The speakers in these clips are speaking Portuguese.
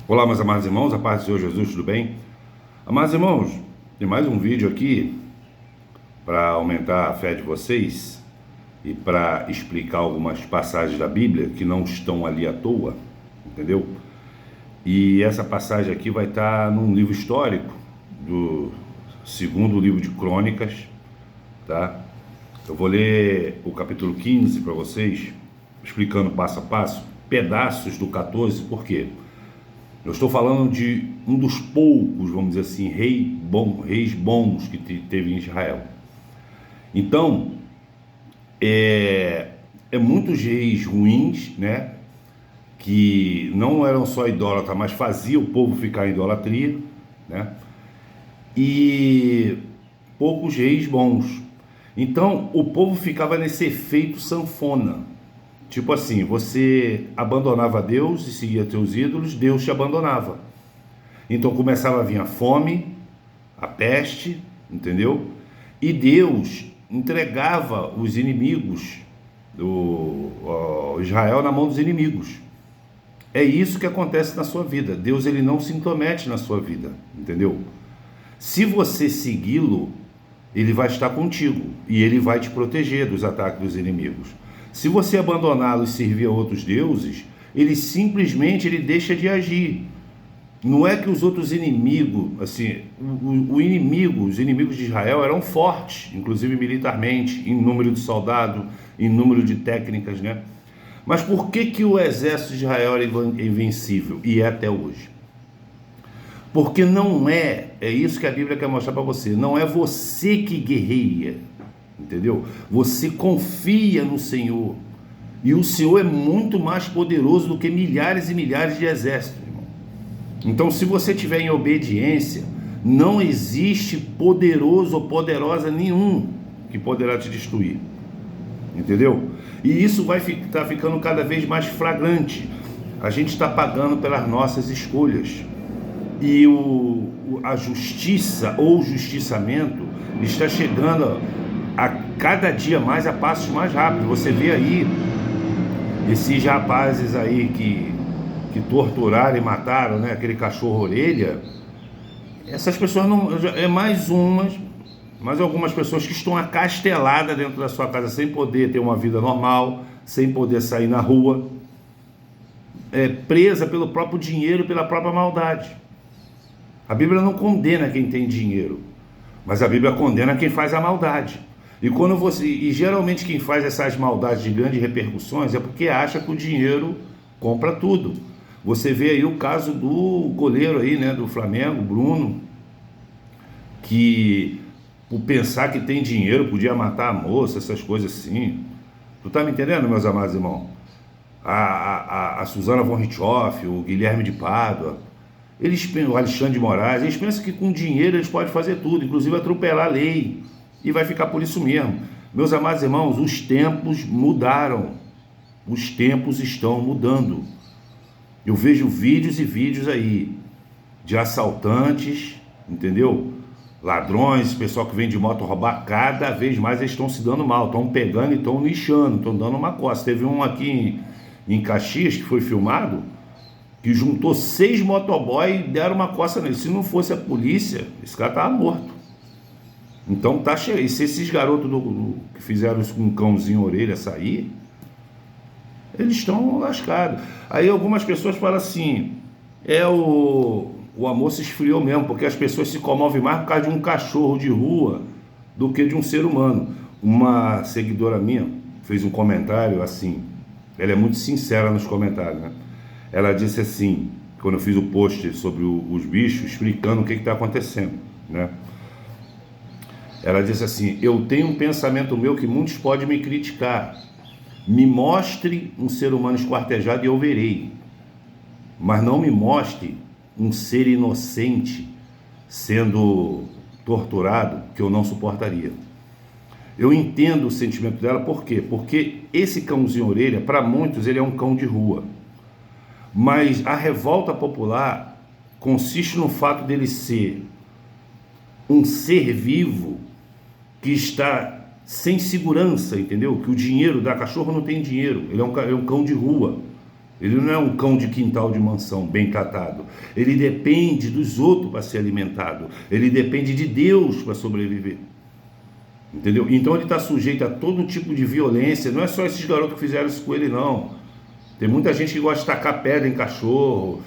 Olá, meus amados irmãos, a paz do Senhor Jesus, tudo bem? Amados irmãos, tem mais um vídeo aqui para aumentar a fé de vocês e para explicar algumas passagens da Bíblia que não estão ali à toa, entendeu? E essa passagem aqui vai estar num livro histórico, do segundo livro de Crônicas, tá? Eu vou ler o capítulo 15 para vocês, explicando passo a passo, pedaços do 14, por quê? Eu estou falando de um dos poucos, vamos dizer assim, reis bons que teve em Israel. Então, muitos reis ruins, né, que não eram só idólatras, mas faziam o povo ficar em idolatria, né, e poucos reis bons. Então, o povo ficava nesse efeito sanfona. Tipo assim, você abandonava Deus e seguia teus ídolos, Deus te abandonava. Então começava a vir a fome, a peste, entendeu? E Deus entregava os inimigos do Israel na mão dos inimigos. É isso que acontece na sua vida. Deus, ele não se intromete na sua vida, entendeu? Se você segui-lo, ele vai estar contigo e ele vai te proteger dos ataques dos inimigos. Se você abandoná-lo e servir a outros deuses, ele simplesmente deixa de agir. Não é que os outros inimigos, assim, os inimigos de Israel eram fortes, inclusive militarmente, em número de soldados, em número de técnicas, né? Mas por que o exército de Israel era invencível? E é até hoje. Porque é isso que a Bíblia quer mostrar para você, não é você que guerreia, entendeu? Você confia no Senhor, e o Senhor é muito mais poderoso do que milhares e milhares de exércitos, irmão. Então, se você estiver em obediência, não existe poderoso ou poderosa nenhum que poderá te destruir, entendeu? E isso vai estar ficando cada vez mais flagrante. A gente está pagando pelas nossas escolhas, e a justiça ou justiçamento está chegando a cada dia mais a passos mais rápidos. Você vê aí esses rapazes aí que torturaram e mataram, né, aquele cachorro orelha. Essas pessoas não é mais algumas pessoas que estão acasteladas dentro da sua casa sem poder ter uma vida normal, sem poder sair na rua, presa pelo próprio dinheiro, pela própria maldade. A Bíblia não condena quem tem dinheiro, mas a Bíblia condena quem faz a maldade. E geralmente quem faz essas maldades de grandes repercussões é porque acha que o dinheiro compra tudo. Você vê aí o caso do goleiro aí, né, do Flamengo, Bruno, que por pensar que tem dinheiro podia matar a moça, essas coisas assim. Tu tá me entendendo, meus amados irmãos? A Suzana von Richthofen, o Guilherme de Pádua, o Alexandre de Moraes, eles pensam que com dinheiro eles podem fazer tudo, inclusive atropelar a lei. E vai ficar por isso mesmo. Meus amados irmãos, os tempos mudaram. Os tempos estão mudando. Eu vejo vídeos e vídeos aí de assaltantes, entendeu? Ladrões, pessoal que vem de moto roubar, cada vez mais eles estão se dando mal. Estão pegando e estão lixando, estão dando uma coça. Teve um aqui em Caxias que foi filmado, que juntou 6 motoboys e deram uma coça nele. Se não fosse a polícia, esse cara estava morto. Então tá cheio. E se esses garotos que fizeram isso com um cãozinho orelha sair, eles estão lascados. Aí algumas pessoas falam assim, o amor se esfriou mesmo, porque as pessoas se comovem mais por causa de um cachorro de rua do que de um ser humano. Uma seguidora minha fez um comentário assim, ela é muito sincera nos comentários, né? Ela disse assim, quando eu fiz o post sobre os bichos, explicando o que está acontecendo, né? Ela disse assim, eu tenho um pensamento meu que muitos podem me criticar. Me mostre um ser humano esquartejado e eu verei. Mas não me mostre um ser inocente sendo torturado, que eu não suportaria. Eu entendo o sentimento dela, por quê? Porque esse cãozinho orelha, para muitos, ele é um cão de rua. Mas a revolta popular consiste no fato dele ser um ser vivo que está sem segurança, entendeu? Que o dinheiro da cachorro não tem dinheiro, ele é um cão de rua, Ele não é um cão de quintal de mansão, bem tratado. Ele depende dos outros para ser alimentado. Ele depende de Deus para sobreviver. Entendeu? Então ele está sujeito a todo tipo de violência. Não é só esses garotos que fizeram isso com ele, não. Tem muita gente que gosta de tacar pedra em cachorro,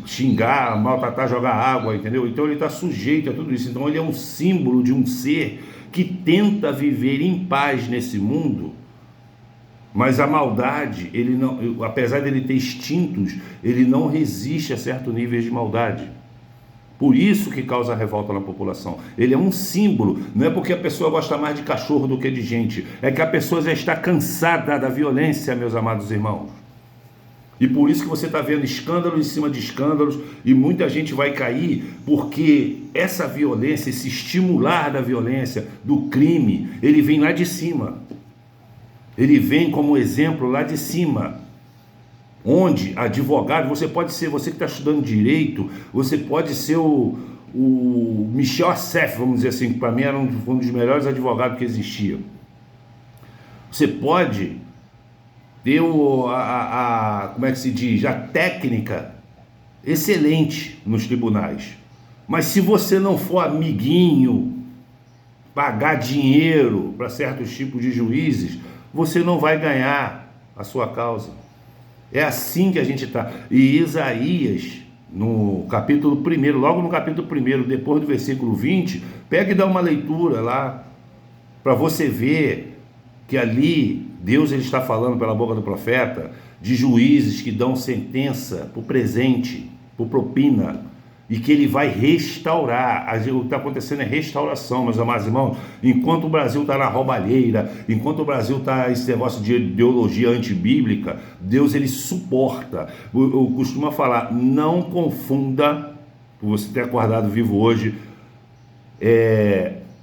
xingar, maltratar, jogar água, entendeu? Então ele está sujeito a tudo isso. Então ele é um símbolo de um ser que tenta viver em paz nesse mundo. Mas a maldade, ele não, apesar dele ter instintos, ele não resiste a certos níveis de maldade. Por isso que causa revolta na população. Ele é um símbolo, não é porque a pessoa gosta mais de cachorro do que de gente, é que a pessoa já está cansada da violência, meus amados irmãos. E por isso que você está vendo escândalos em cima de escândalos, e muita gente vai cair, porque essa violência, esse estimular da violência, do crime, ele vem lá de cima. Ele vem como exemplo lá de cima, onde advogado, você pode ser, você que está estudando direito, você pode ser o Michel Assef, vamos dizer assim, que para mim era um dos melhores advogados que existia. Você pode ter como é que se diz, a técnica excelente nos tribunais, mas se você não for amiguinho, pagar dinheiro para certos tipos de juízes, você não vai ganhar a sua causa. É assim que a gente está. E Isaías, no capítulo 1, logo no capítulo 1, depois do versículo 20, pega e dá uma leitura lá, para você ver que ali, Deus ele está falando pela boca do profeta, de juízes que dão sentença por presente, por propina, e que ele vai restaurar. O que está acontecendo é restauração, meus amados irmãos. Enquanto o Brasil está na roubalheira, enquanto o Brasil está esse negócio de ideologia antibíblica, Deus ele suporta. Eu costumo falar, não confunda, por você ter acordado vivo hoje,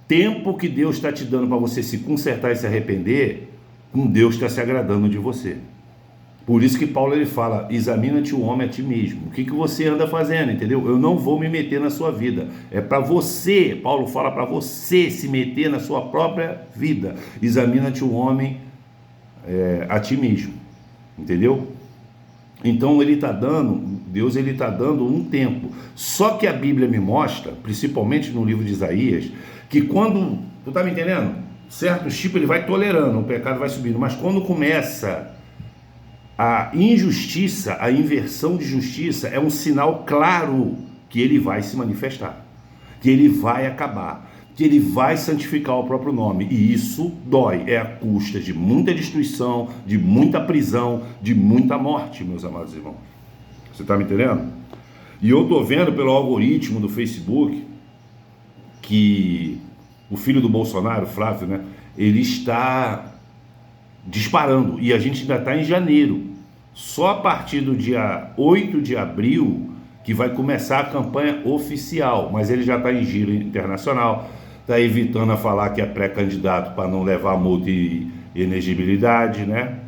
tempo que Deus está te dando para você se consertar e se arrepender, com Deus está se agradando de você. Por isso que Paulo ele fala, examina-te o homem a ti mesmo. O que você anda fazendo, entendeu? Eu não vou me meter na sua vida. É para você, Paulo fala para você se meter na sua própria vida. Examina-te o homem a ti mesmo. Entendeu? Então ele está dando, Deus ele está dando um tempo. Só que a Bíblia me mostra, principalmente no livro de Isaías, que quando, tu tá me entendendo? Certos tipos ele vai tolerando, o pecado vai subindo. Mas quando começa a injustiça, a inversão de justiça, é um sinal claro que ele vai se manifestar, que ele vai acabar, que ele vai santificar o próprio nome. E isso dói, é a custa de muita destruição, de muita prisão, de muita morte, meus amados irmãos. Você está me entendendo? E eu estou vendo pelo algoritmo do Facebook que o filho do Bolsonaro, Flávio, né, ele está disparando, e a gente ainda está em janeiro. Só a partir do dia 8 de abril que vai começar a campanha oficial, mas ele já está em giro internacional, está evitando a falar que é pré-candidato para não levar multa e inegibilidade, né?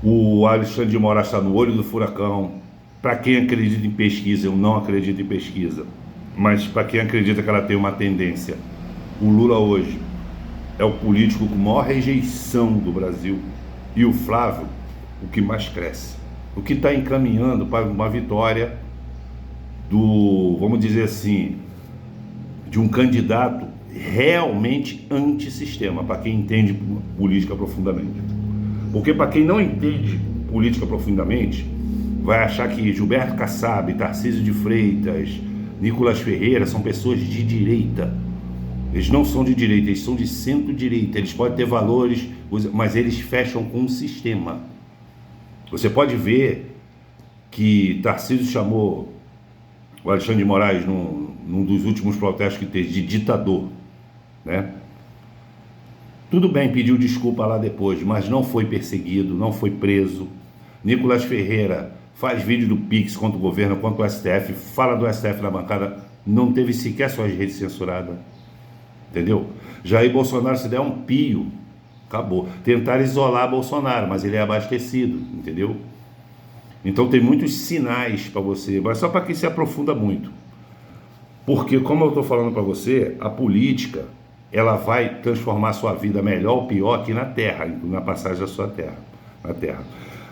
O Alexandre de Moraes está no olho do furacão. Para quem acredita em pesquisa, eu não acredito em pesquisa, mas para quem acredita que ela tem uma tendência, o Lula hoje é o político com maior rejeição do Brasil, e o Flávio o que mais cresce, o que está encaminhando para uma vitória do, vamos dizer assim, de um candidato realmente antissistema, para quem entende política profundamente. Porque para quem não entende política profundamente, vai achar que Gilberto Kassab, Tarcísio de Freitas, Nicolas Ferreira são pessoas de direita. Eles não são de direita, eles são de centro-direita. Eles podem ter valores, mas eles fecham com um sistema. Você pode ver que Tarcísio chamou o Alexandre de Moraes num dos últimos protestos que teve de ditador, né? Tudo bem, pediu desculpa lá depois, mas não foi perseguido, não foi preso. Nicolas Ferreira faz vídeo do Pix contra o governo, contra o STF, fala do STF na bancada, não teve sequer suas redes censuradas. Entendeu? Jair Bolsonaro, se der um pio, acabou. Tentaram isolar Bolsonaro, mas ele é abastecido, entendeu? Então tem muitos sinais para você, mas só para quem se aprofunda muito. Porque, como eu estou falando para você, a política, ela vai transformar a sua vida melhor ou pior aqui na Terra, na passagem da sua terra, na Terra.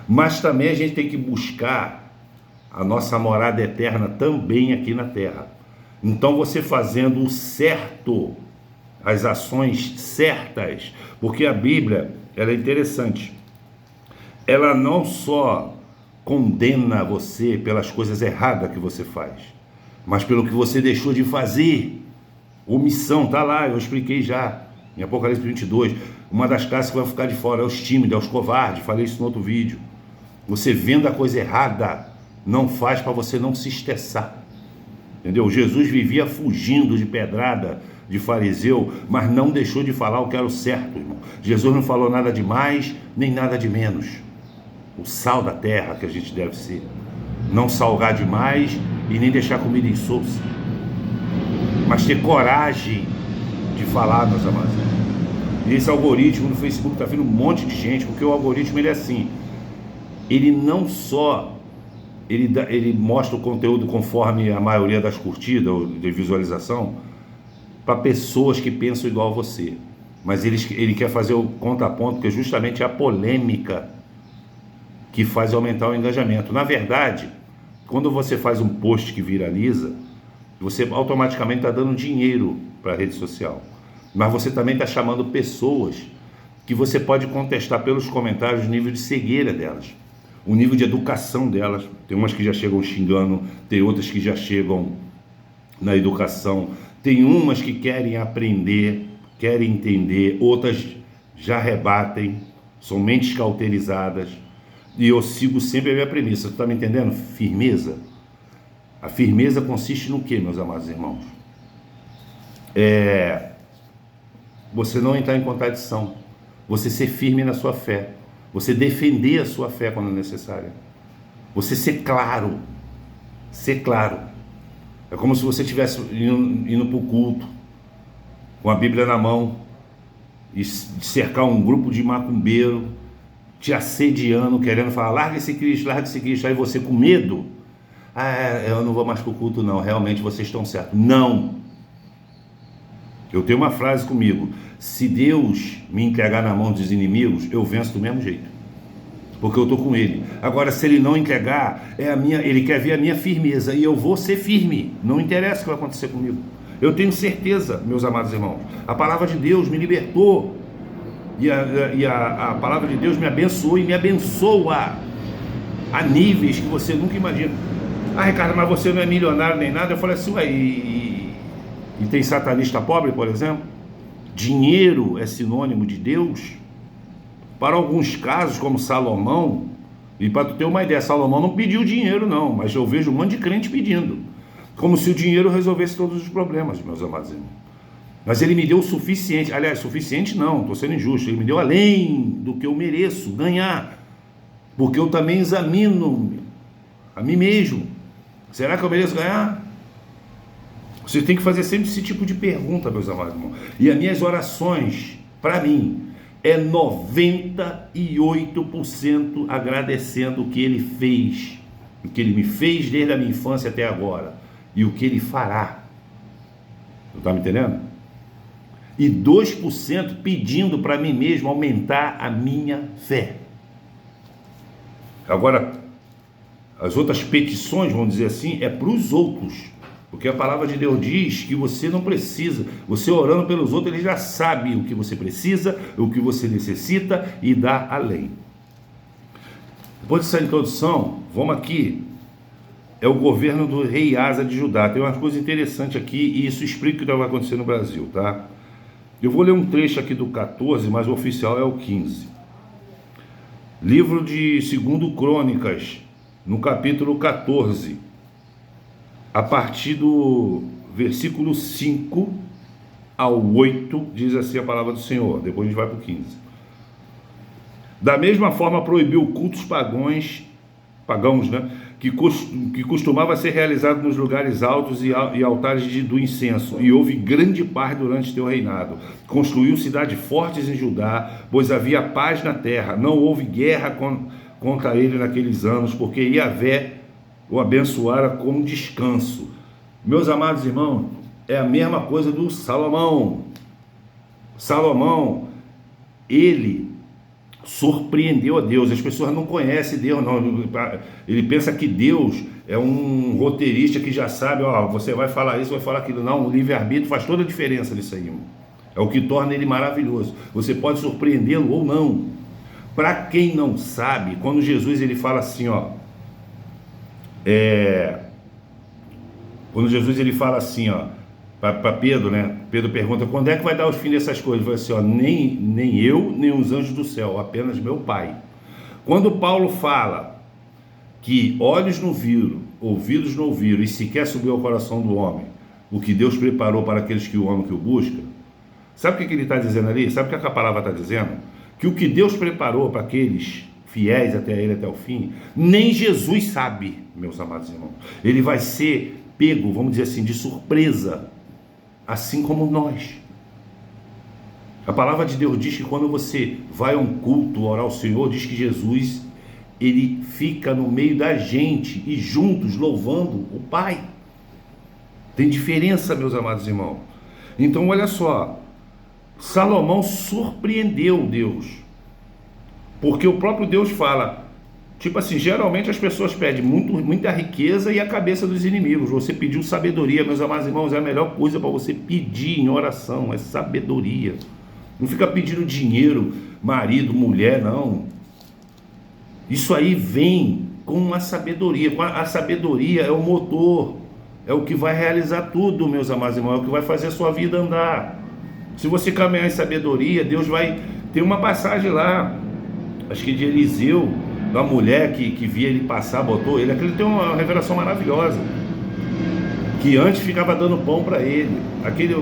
Mas também a gente tem que buscar a nossa morada eterna também aqui na terra. Então você fazendo o certo, as ações certas, porque a Bíblia, ela é interessante. Ela não só condena você pelas coisas erradas que você faz, mas pelo que você deixou de fazer. Omissão, tá lá, eu expliquei já, em Apocalipse 22, uma das classes que vai ficar de fora é os tímidos, é os covardes, falei isso no outro vídeo. Você vendo a coisa errada, não faz para você não se estressar, entendeu? Jesus vivia fugindo de pedrada, de fariseu, mas não deixou de falar o que era o certo, irmão. Jesus não falou nada de mais, nem nada de menos. O sal da terra que a gente deve ser. Não salgar demais e nem deixar comida insossa. Mas ter coragem de falar, meus amados. E esse algoritmo no Facebook está vindo um monte de gente, porque o algoritmo ele é assim. Ele não só ele mostra o conteúdo conforme a maioria das curtidas ou de visualização para pessoas que pensam igual a você, mas ele quer fazer o contraponto, porque justamente é a polêmica que faz aumentar o engajamento. Na verdade, quando você faz um post que viraliza, você automaticamente está dando dinheiro para a rede social, mas você também está chamando pessoas que você pode contestar pelos comentários o nível de cegueira delas, o nível de educação delas. Tem umas que já chegam xingando, tem outras que já chegam na educação, tem umas que querem aprender, querem entender, outras já rebatem, são mentes cauterizadas, e eu sigo sempre a minha premissa. Você está me entendendo? Firmeza. A firmeza consiste no quê, meus amados irmãos? Você não entrar em contradição, você ser firme na sua fé, você defender a sua fé quando necessária, você ser claro, ser claro. É como se você estivesse indo para o culto, com a Bíblia na mão, e cercar um grupo de macumbeiro, te assediando, querendo falar, larga esse Cristo, aí você com medo, eu não vou mais para o culto não, realmente vocês estão certos. Não! Eu tenho uma frase comigo: se Deus me entregar na mão dos inimigos, eu venço do mesmo jeito, porque eu estou com Ele. Agora, se Ele não entregar, Ele quer ver a minha firmeza, e eu vou ser firme, não interessa o que vai acontecer comigo. Eu tenho certeza, meus amados irmãos, a palavra de Deus me libertou, e a palavra de Deus me abençoou e me abençoa a níveis que você nunca imagina. Ricardo, mas você não é milionário nem nada. Eu falei assim, e tem satanista pobre, por exemplo? Dinheiro é sinônimo de Deus? Para alguns casos, como Salomão, e para tu ter uma ideia, Salomão não pediu dinheiro não, mas eu vejo um monte de crente pedindo, como se o dinheiro resolvesse todos os problemas, meus amados irmãos. Mas ele me deu o suficiente, aliás, suficiente não, estou sendo injusto, ele me deu além do que eu mereço ganhar, porque eu também examino a mim mesmo. Será que eu mereço ganhar? Você tem que fazer sempre esse tipo de pergunta, meus amados irmãos. E as minhas orações, para mim, é 98% agradecendo o que Ele fez, o que Ele me fez desde a minha infância até agora, e o que Ele fará. Não está me entendendo? E 2% pedindo para mim mesmo aumentar a minha fé. Agora, as outras petições, vamos dizer assim, é para os outros, porque a palavra de Deus diz que você não precisa, você orando pelos outros, Ele já sabe o que você precisa, o que você necessita e dá além. Depois dessa introdução, vamos aqui, é o governo do rei Asa de Judá. Tem uma coisa interessante aqui, e isso explica o que vai acontecer no Brasil, tá? Eu vou ler um trecho aqui do 14, mas o oficial é o 15. Livro de 2 Crônicas, no capítulo 14, a partir do versículo 5 ao 8, diz assim a palavra do Senhor. Depois a gente vai para o 15. Da mesma forma proibiu cultos pagãos, né? Que costumava ser realizado nos lugares altos e altares do incenso, e houve grande paz durante teu reinado. Construiu cidades fortes em Judá, pois havia paz na terra, não houve guerra contra ele naqueles anos, porque Yahvé o abençoara como descanso. Meus amados irmãos, é a mesma coisa do Salomão. Salomão, ele surpreendeu a Deus. As pessoas não conhecem Deus, não. Ele pensa que Deus é um roteirista que já sabe, ó, você vai falar isso, vai falar aquilo. Não, o livre-arbítrio faz toda a diferença nisso aí, irmão. É o que torna ele maravilhoso. Você pode surpreendê-lo ou não. Para quem não sabe, quando Jesus ele fala assim, ó, quando Jesus ele fala assim, ó, para Pedro, né? Pedro pergunta, quando é que vai dar os fim dessas coisas? Ele fala assim, ó, nem eu, nem os anjos do céu, apenas meu Pai. Quando Paulo fala que olhos não viram, ouvidos não ouviram, e sequer subiu ao coração do homem, o que Deus preparou para aqueles que o amam, que o buscam, sabe o que ele está dizendo ali? Sabe o que a palavra está dizendo? Que o que Deus preparou para aqueles fiéis até ele, até o fim, nem Jesus sabe, meus amados irmãos. Ele vai ser pego, vamos dizer assim, de surpresa, assim como nós. A palavra de Deus diz que quando você vai a um culto orar ao Senhor, diz que Jesus, ele fica no meio da gente e juntos louvando o Pai. Tem diferença, meus amados irmãos. Então olha só, Salomão surpreendeu Deus, porque o próprio Deus fala, tipo assim, geralmente as pessoas pedem muita riqueza e a cabeça dos inimigos. Você pediu sabedoria, meus amados irmãos, é a melhor coisa para você pedir em oração, é sabedoria. Não fica pedindo dinheiro, marido, mulher, não. Isso aí vem com a sabedoria. A sabedoria é o motor, é o que vai realizar tudo, meus amados irmãos, é o que vai fazer a sua vida andar. Se você caminhar em sabedoria, Deus vai ter uma passagem lá, acho que de Eliseu, da mulher que via ele passar, botou ele, aquele tem uma revelação maravilhosa, que antes ficava dando pão para ele, aquele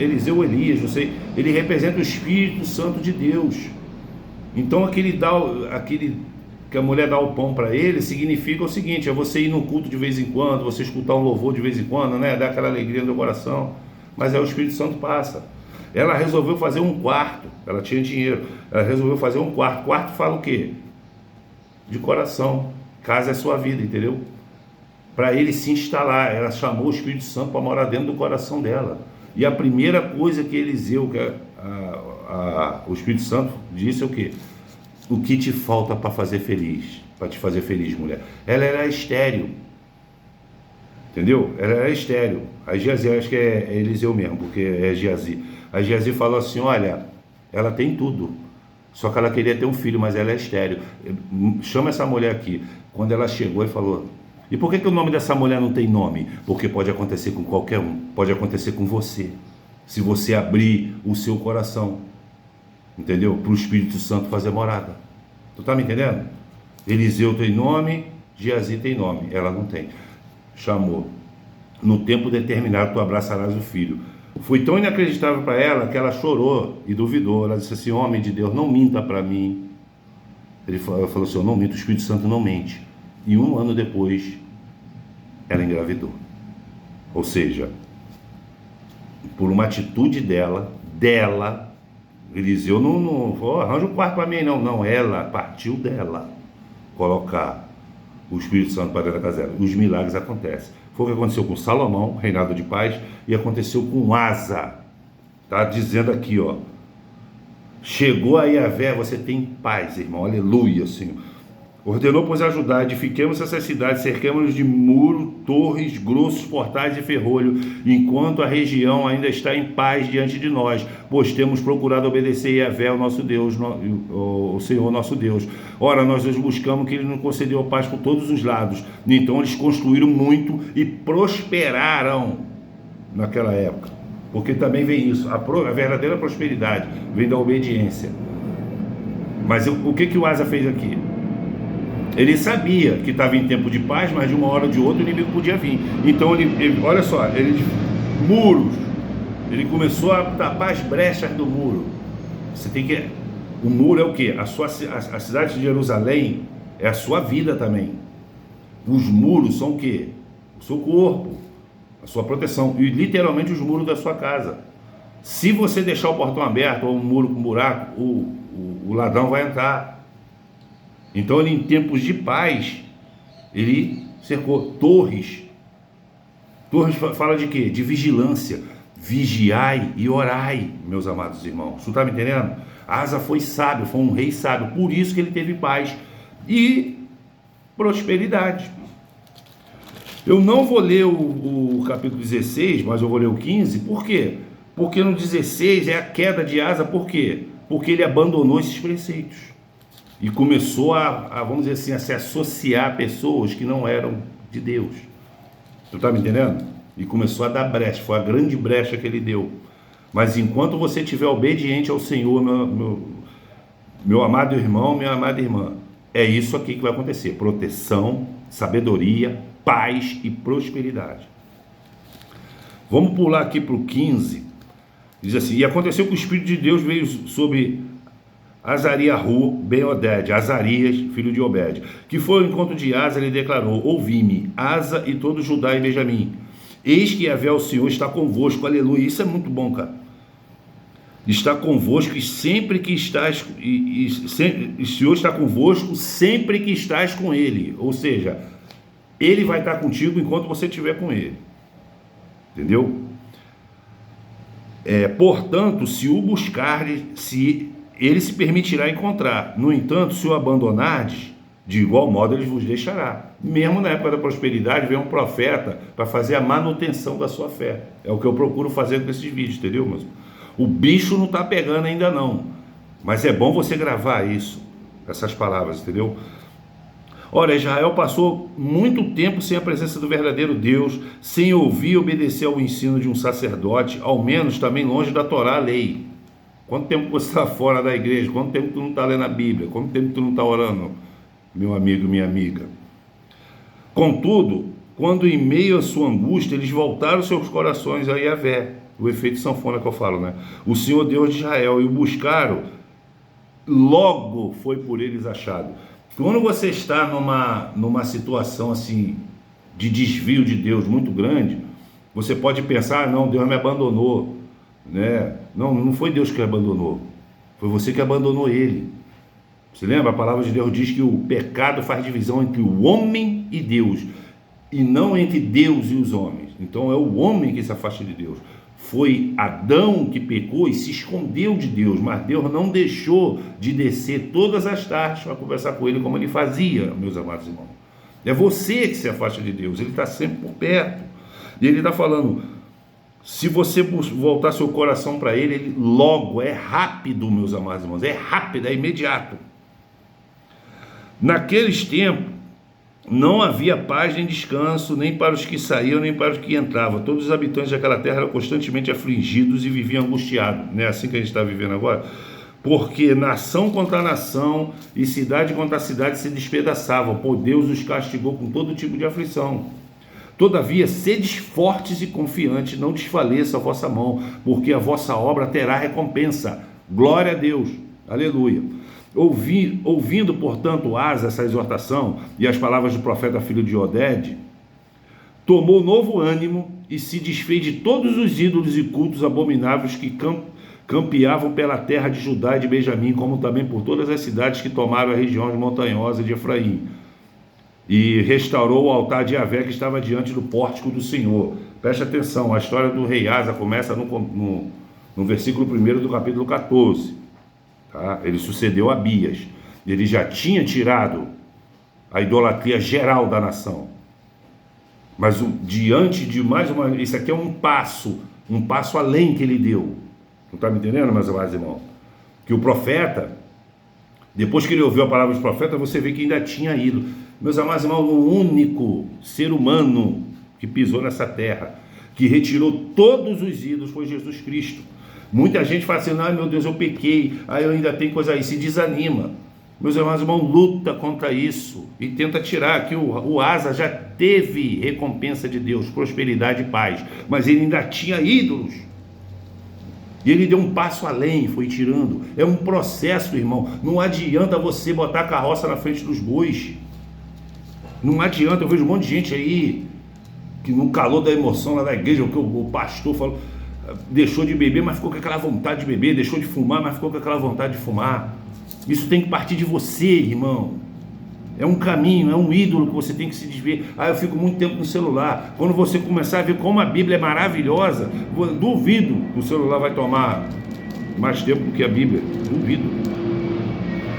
Eliseu, Elias, não sei, ele representa o Espírito Santo de Deus. Então aquele que a mulher dá o pão para ele, significa o seguinte, é você ir no culto de vez em quando, você escutar um louvor de vez em quando, né, dar aquela alegria no coração, mas o Espírito Santo passa. Ela resolveu fazer um quarto, ela tinha dinheiro, ela resolveu fazer um quarto. Quarto fala o quê? De coração. Casa é sua vida, entendeu? Para ele se instalar, ela chamou o Espírito Santo para morar dentro do coração dela. E a primeira coisa que Eliseu, o Espírito Santo disse é o quê? O que te falta para fazer feliz? Para te fazer feliz, mulher? Ela era estéril. Entendeu? Ela era estéril. A Geazi, acho que é Eliseu mesmo, porque é Geazi. A Geazi falou assim, olha, ela tem tudo, só que ela queria ter um filho, mas ela é estéril. Chama essa mulher aqui. Quando ela chegou e falou, e por que o nome dessa mulher não tem nome? Porque pode acontecer com qualquer um, pode acontecer com você, se você abrir o seu coração, entendeu? Para o Espírito Santo fazer morada. Tu tá me entendendo? Eliseu tem nome, Geazi tem nome, ela não tem. Chamou, no tempo determinado tu abraçarás o filho. Foi tão inacreditável para ela que ela chorou e duvidou. Ela disse assim, homem de Deus, não minta para mim. Ela falou assim, eu não minto, o Espírito Santo não mente. E 1 ano depois ela engravidou. Ou seja, por uma atitude dela, Eliseu não falou, arranja um quarto para mim, não, ela partiu dela colocar o Espírito Santo para dentro da casa dela. Os milagres acontecem. Foi o que aconteceu com Salomão, reinado de paz, e aconteceu com Asa. Está dizendo aqui, ó. Chegou a Yahvé, você tem paz, irmão, aleluia, Senhor. Ordenou, pois, ajudar, edifiquemos essas cidades, cerquemos-nos de muro, torres, grossos portais e ferrolho, enquanto a região ainda está em paz diante de nós, pois temos procurado obedecer a Yahvé, o nosso Deus, o Senhor nosso Deus. Ora, nós os buscamos, que Ele nos concedeu paz por todos os lados. Então eles construíram muito e prosperaram naquela época, porque também vem isso, a verdadeira prosperidade vem da obediência. Mas o que o Asa fez aqui? Ele sabia que estava em tempo de paz, mas de uma hora ou de outra o inimigo podia vir. Então ele olha só, muros, ele começou a tapar as brechas do muro. O muro é o quê? A cidade de Jerusalém é a sua vida também. Os muros são o quê? O seu corpo, a sua proteção, e literalmente os muros da sua casa. Se você deixar o portão aberto ou um muro com buraco, o ladrão vai entrar. Então ele, em tempos de paz, ele cercou torres. Torres fala de quê? De vigilância. vigiai e orai, meus amados irmãos. Tu está me entendendo? Asa foi sábio, foi um rei sábio, por isso que ele teve paz e prosperidade. Eu não vou ler o capítulo 16, mas eu vou ler o 15, por quê? Porque no 16 é a queda de Asa, por quê? Porque ele abandonou esses preceitos e começou vamos dizer assim, a se associar a pessoas que não eram de Deus. Tu tá me entendendo? E começou a dar brecha, foi a grande brecha que ele deu. Mas enquanto você estiver obediente ao Senhor, meu amado irmão, minha amada irmã, é isso aqui que vai acontecer: proteção, sabedoria, paz e prosperidade. Vamos pular aqui para o 15. Diz assim: e aconteceu que o Espírito de Deus veio sobre Azariahu Ben-Oded, Azarias, filho de Obed, que foi ao encontro de Asa, ele declarou: ouvi-me, Asa e todo Judá e Benjamim, eis que Yahvé, o Senhor, está convosco. Aleluia. Isso é muito bom, cara. Está convosco, e sempre que estás, o Senhor está convosco sempre que estás com Ele. Ou seja, Ele vai estar contigo enquanto você estiver com Ele. Entendeu? Portanto, se o buscardes, Ele se permitirá encontrar. No entanto, se o abandonardes, de igual modo Ele vos deixará. Mesmo na época da prosperidade, vem um profeta para fazer a manutenção da sua fé. É o que eu procuro fazer com esses vídeos, entendeu, mas o bicho não está pegando ainda não, mas é bom você gravar isso, essas palavras, entendeu? Ora, Israel passou muito tempo sem a presença do verdadeiro Deus, sem ouvir e obedecer ao ensino de um sacerdote, ao menos também longe da Torá, a lei. Quanto tempo você está fora da igreja? Quanto tempo tu não está lendo a Bíblia? Quanto tempo tu não está orando, meu amigo, minha amiga? Contudo, quando em meio à sua angústia, eles voltaram seus corações a Yahvé, o efeito sanfona que eu falo, né? O Senhor Deus de Israel, e o buscaram, logo foi por eles achado. Quando você está numa situação assim, de desvio de Deus muito grande, você pode pensar: não, Deus me abandonou, né? Não foi Deus que abandonou, foi você que abandonou Ele. Você lembra? A palavra de Deus diz que o pecado faz divisão entre o homem e Deus, e não entre Deus e os homens. Então é o homem que se afasta de Deus. Foi Adão que pecou e se escondeu de Deus, mas Deus não deixou de descer todas as tardes para conversar com ele, como ele fazia, meus amados irmãos. É você que se afasta de Deus, ele está sempre por perto. E ele está falando: se você voltar seu coração para ele, logo, é rápido, meus amados irmãos, é rápido, é imediato. Naqueles tempos, não havia paz nem descanso, nem para os que saíam, nem para os que entravam. Todos os habitantes daquela terra eram constantemente afligidos e viviam angustiados. Não é assim que a gente está vivendo agora? Porque nação contra nação e cidade contra cidade se despedaçavam, por Deus os castigou com todo tipo de aflição. Todavia, sedes fortes e confiantes, não desfaleça a vossa mão, porque a vossa obra terá recompensa. Glória a Deus. Aleluia. Ouvindo, portanto, Asa essa exortação e as palavras do profeta filho de Oded, tomou novo ânimo e se desfez de todos os ídolos e cultos abomináveis que campeavam pela terra de Judá e de Benjamim, como também por todas as cidades que tomaram a região montanhosa de Efraim. E restaurou o altar de Yahvé que estava diante do pórtico do Senhor. Preste atenção, a história do rei Asa começa no versículo 1 do capítulo 14. Tá? Ele sucedeu a Abias. Ele já tinha tirado a idolatria geral da nação. Mas diante de mais uma... Isso aqui é um passo além que ele deu. Não está me entendendo, meus amados irmãos? Que o profeta, depois que ele ouviu a palavra do profeta, você vê que ainda tinha ido. Meus amados irmãos, o único ser humano que pisou nessa terra, que retirou todos os ídolos, foi Jesus Cristo. Muita gente fala assim: ai meu Deus, eu pequei, eu ainda tenho coisa aí, se desanima. Meus irmãos, luta contra isso e tenta tirar, que o Asa já teve recompensa de Deus, prosperidade e paz, mas ele ainda tinha ídolos. E ele deu um passo além, foi tirando. É um processo, irmão. Não adianta você botar a carroça na frente dos bois. Não adianta. Eu vejo um monte de gente aí que no calor da emoção lá da igreja, o pastor falou, deixou de beber, mas ficou com aquela vontade de beber, deixou de fumar, mas ficou com aquela vontade de fumar. Isso tem que partir de você, irmão. É um caminho, é um ídolo que você tem que se desver. Ah, eu fico muito tempo no celular. Quando você começar a ver como a Bíblia é maravilhosa, duvido que o celular vai tomar mais tempo do que a Bíblia. Duvido.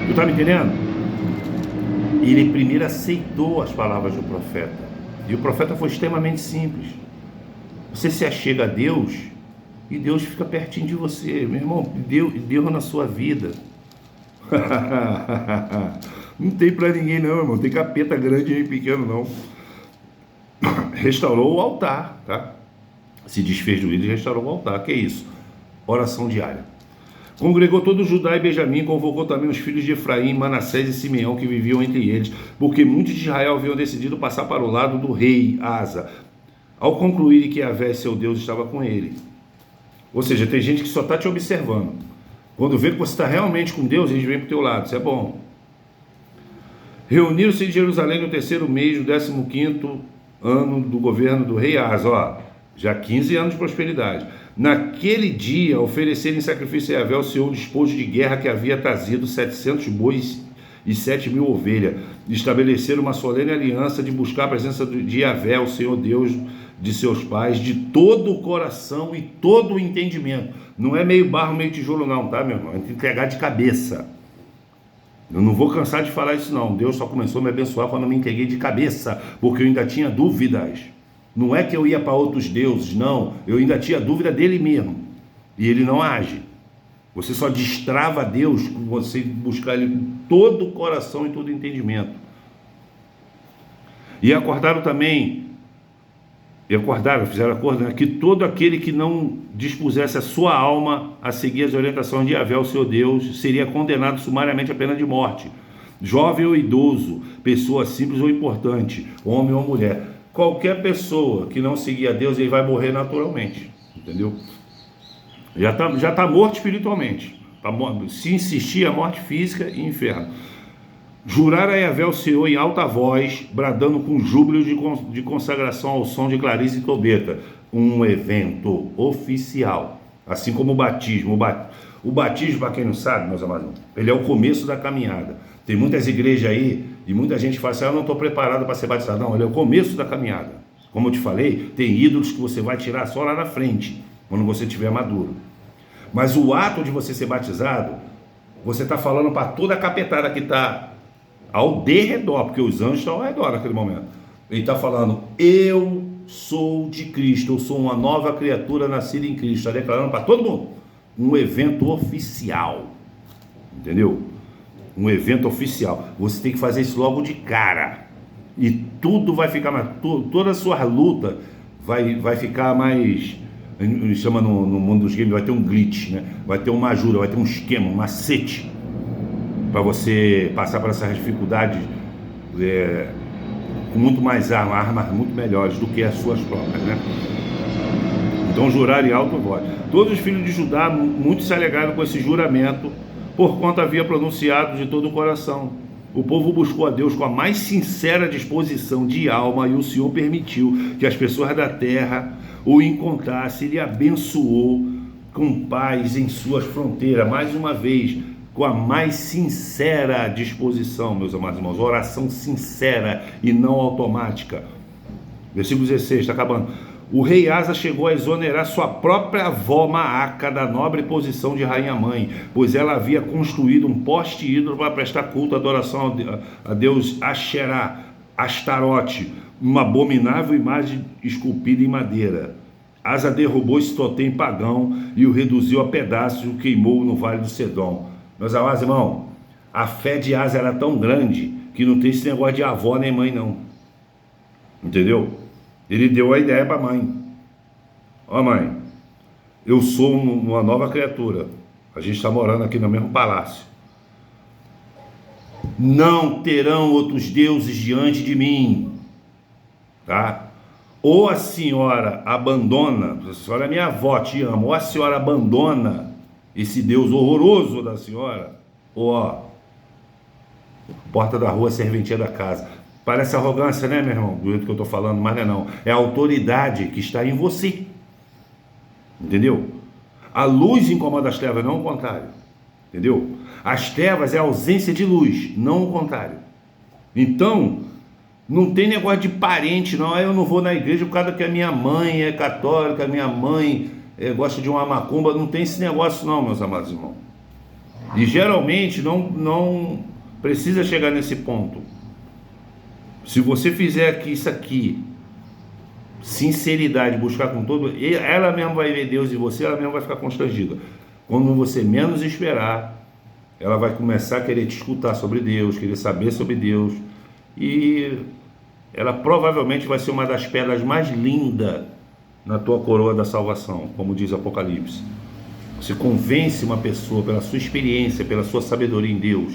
Tu tá me entendendo? Ele primeiro aceitou as palavras do profeta. E o profeta foi extremamente simples. Você se achega a Deus e Deus fica pertinho de você. Meu irmão, Deus na sua vida. Não tem pra ninguém não, irmão. Tem capeta grande e pequeno não. Restaurou o altar, tá? Se desfez do ídolo e restaurou o altar. Que é isso? Oração diária. Congregou todo Judá e Benjamim, convocou também os filhos de Efraim, Manassés e Simeão que viviam entre eles, porque muitos de Israel haviam decidido passar para o lado do rei Asa, ao concluírem que Yahvé, seu Deus, estava com ele. Ou seja, tem gente que só está te observando. Quando vê que você está realmente com Deus, eles vêm para o teu lado, isso é bom. Reuniram-se em Jerusalém no terceiro mês do 15º ano do governo do rei Asa, já 15 anos de prosperidade. Naquele dia, oferecerem sacrifício a Yahvé, o Senhor despojo de guerra que havia trazido 700 bois e 7.000 ovelhas. Estabeleceram uma solene aliança de buscar a presença de Yahvé, o Senhor Deus de seus pais, de todo o coração e todo o entendimento. Não é meio barro, meio tijolo não, tá, meu irmão? É entregar de cabeça. Eu não vou cansar de falar isso não. Deus só começou a me abençoar quando eu me entreguei de cabeça, porque eu ainda tinha dúvidas. Não é que eu ia para outros deuses, não. Eu ainda tinha dúvida dele mesmo. E ele não age. Você só destrava Deus com você buscar ele com todo o coração e todo o entendimento. E acordaram também, fizeram acordo, né, que todo aquele que não dispusesse a sua alma a seguir as orientações de Yahvé, o seu Deus, seria condenado sumariamente à pena de morte. Jovem ou idoso, pessoa simples ou importante, homem ou mulher. Qualquer pessoa que não seguir a Deus, ele vai morrer naturalmente, entendeu? Já tá morto espiritualmente. Se insistir, a morte física e inferno. Jurar a Yahvé, o Senhor, em alta voz, bradando com júbilo de consagração ao som de clarice e trombeta. Um evento oficial, assim como o batismo. O batismo, para quem não sabe, meus amados, ele é o começo da caminhada. Tem muitas igrejas aí, e muita gente fala assim, eu não estou preparado para ser batizado. Não, ele é o começo da caminhada. Como eu te falei, tem ídolos que você vai tirar só lá na frente, quando você estiver maduro. Mas o ato de você ser batizado, você está falando para toda a capetada que está ao derredor, porque os anjos estão ao redor naquele momento. Ele está falando, eu sou de Cristo, eu sou uma nova criatura nascida em Cristo. Está declarando para todo mundo. Um evento oficial. Entendeu? Um evento oficial. Você tem que fazer isso logo de cara. E tudo vai ficar mais... Toda a sua luta vai ficar mais... A gente chama no mundo dos games, vai ter um glitch, né? Vai ter uma ajuda, vai ter um esquema, um macete para você passar por essas dificuldades com muito mais armas muito melhores do que as suas próprias, né? Então jurar em alto voz. Todos os filhos de Judá, muitos se alegraram com esse juramento, por quanto havia pronunciado de todo o coração. O povo buscou a Deus com a mais sincera disposição de alma, e o Senhor permitiu que as pessoas da terra o encontrassem. Ele abençoou com paz em suas fronteiras, mais uma vez, com a mais sincera disposição, meus amados irmãos, oração sincera e não automática. Versículo 16, está acabando. O rei Asa chegou a exonerar sua própria avó Maaca da nobre posição de rainha-mãe, pois ela havia construído um poste ídolo para prestar culto, adoração a Deus Asherá, Astarote, uma abominável imagem esculpida em madeira. Asa derrubou esse totem pagão e o reduziu a pedaços e o queimou no vale do Cedom. Meus amados irmãos, a fé de Asa era tão grande que não tem esse negócio de avó nem mãe não. Entendeu? Ele deu a ideia para a mãe. Ó mãe, eu sou uma nova criatura. A gente está morando aqui no mesmo palácio. Não terão outros deuses diante de mim. Tá? Ou a senhora abandona, a senhora é minha avó, te amo, ou a senhora abandona esse Deus horroroso da senhora, ou ó, porta da rua, serventia da casa. Parece arrogância, né, meu irmão? Do jeito que eu estou falando, mas não é não. É a autoridade que está em você. Entendeu? A luz incomoda as trevas, não o contrário. Entendeu? As trevas é a ausência de luz, não o contrário. Então, não tem negócio de parente, não. Eu não vou na igreja por causa que a minha mãe é católica, a minha mãe gosta de uma macumba. Não tem esse negócio não, meus amados irmãos. E geralmente não precisa chegar nesse ponto. Se você fizer aqui isso aqui, sinceridade, buscar com todo, ela mesma vai ver Deus em você, ela mesma vai ficar constrangida. Quando você menos esperar, ela vai começar a querer te escutar sobre Deus, querer saber sobre Deus, e ela provavelmente vai ser uma das pedras mais lindas na tua coroa da salvação, como diz o Apocalipse. Você convence uma pessoa pela sua experiência, pela sua sabedoria em Deus,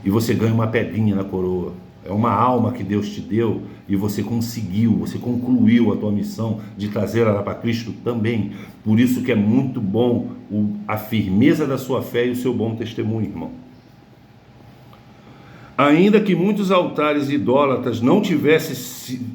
e você ganha uma pedrinha na coroa. É uma alma que Deus te deu e você conseguiu, você concluiu a tua missão de trazer ela para Cristo também. Por isso que é muito bom a firmeza da sua fé e o seu bom testemunho, irmão. Ainda que muitos altares idólatras não tivessem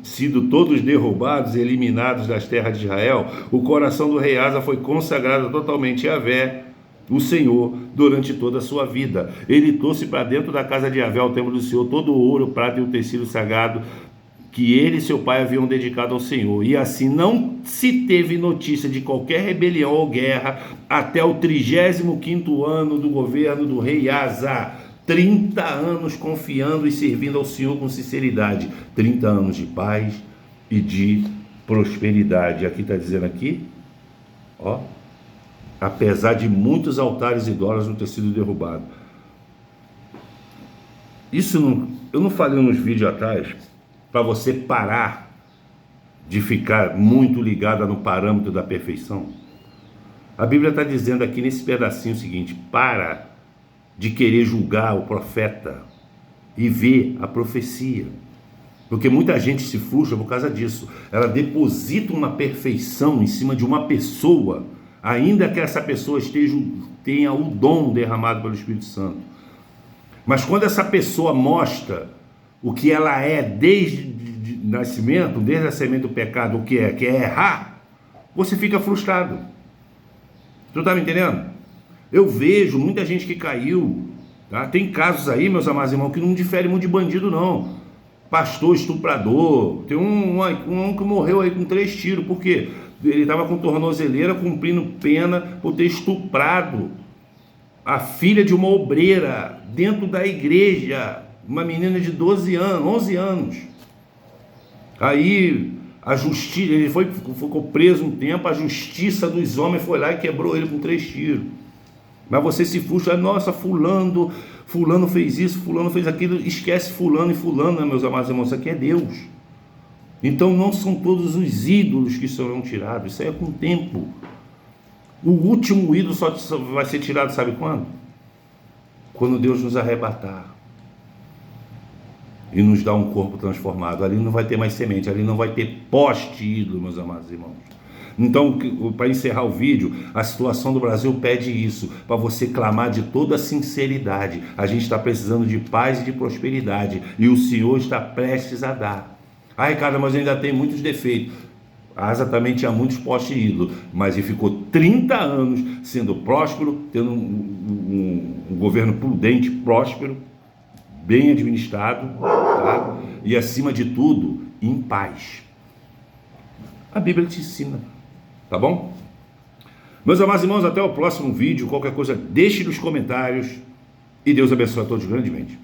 sido todos derrubados e eliminados das terras de Israel, o coração do rei Asa foi consagrado totalmente a Yahvé, o Senhor, durante toda a sua vida. Ele trouxe para dentro da casa de Yahvé, o templo do Senhor, todo o ouro, o prata e o tecido sagrado que ele e seu pai haviam dedicado ao Senhor. E assim não se teve notícia de qualquer rebelião ou guerra até o 35º ano do governo do rei Asa. 30 anos confiando e servindo ao Senhor com sinceridade. 30 anos de paz e de prosperidade. Aqui está dizendo aqui, ó, apesar de muitos altares idólatras não ter sido derrubados. Isso eu não falei nos vídeos atrás para você parar de ficar muito ligada no parâmetro da perfeição. A Bíblia está dizendo aqui nesse pedacinho o seguinte: para de querer julgar o profeta e ver a profecia, porque muita gente se frustra por causa disso. Ela deposita uma perfeição em cima de uma pessoa, ainda que essa pessoa tenha o dom derramado pelo Espírito Santo. Mas quando essa pessoa mostra o que ela é desde o nascimento, desde a semente do pecado, o que é errar, você fica frustrado. Tu está me entendendo? Eu vejo muita gente que caiu, tá? Tem casos aí, meus amados irmãos, que não diferem muito de bandido não. Pastor estuprador, tem um que morreu aí com 3 tiros, por quê? Ele estava com tornozeleira, cumprindo pena por ter estuprado a filha de uma obreira dentro da igreja, uma menina de 12 anos, 11 anos. Aí a justiça, ele ficou preso um tempo, a justiça dos homens foi lá e quebrou ele com 3 tiros. Mas você se frustra, nossa, fulano fez isso, fulano fez aquilo, esquece fulano e fulano, né, meus amados irmãos, isso aqui é Deus. Então não são todos os ídolos que serão tirados, isso aí é com o tempo. O último ídolo só vai ser tirado, sabe quando? Quando Deus nos arrebatar e nos dar um corpo transformado. Ali não vai ter mais semente, ali não vai ter poste ídolo, meus amados irmãos. Então, para encerrar o vídeo, a situação do Brasil pede isso, para você clamar de toda a sinceridade. A gente está precisando de paz e de prosperidade, e o Senhor está prestes a dar. Ai, cara, mas ainda tem muitos defeitos. Asa também tinha muitos postes ídolos, mas ele ficou 30 anos sendo próspero, tendo um governo prudente, próspero, bem administrado, tá? E acima de tudo, em paz. A Bíblia te ensina, tá bom? Meus amados irmãos, até o próximo vídeo. Qualquer coisa, deixe nos comentários, e Deus abençoe a todos grandemente.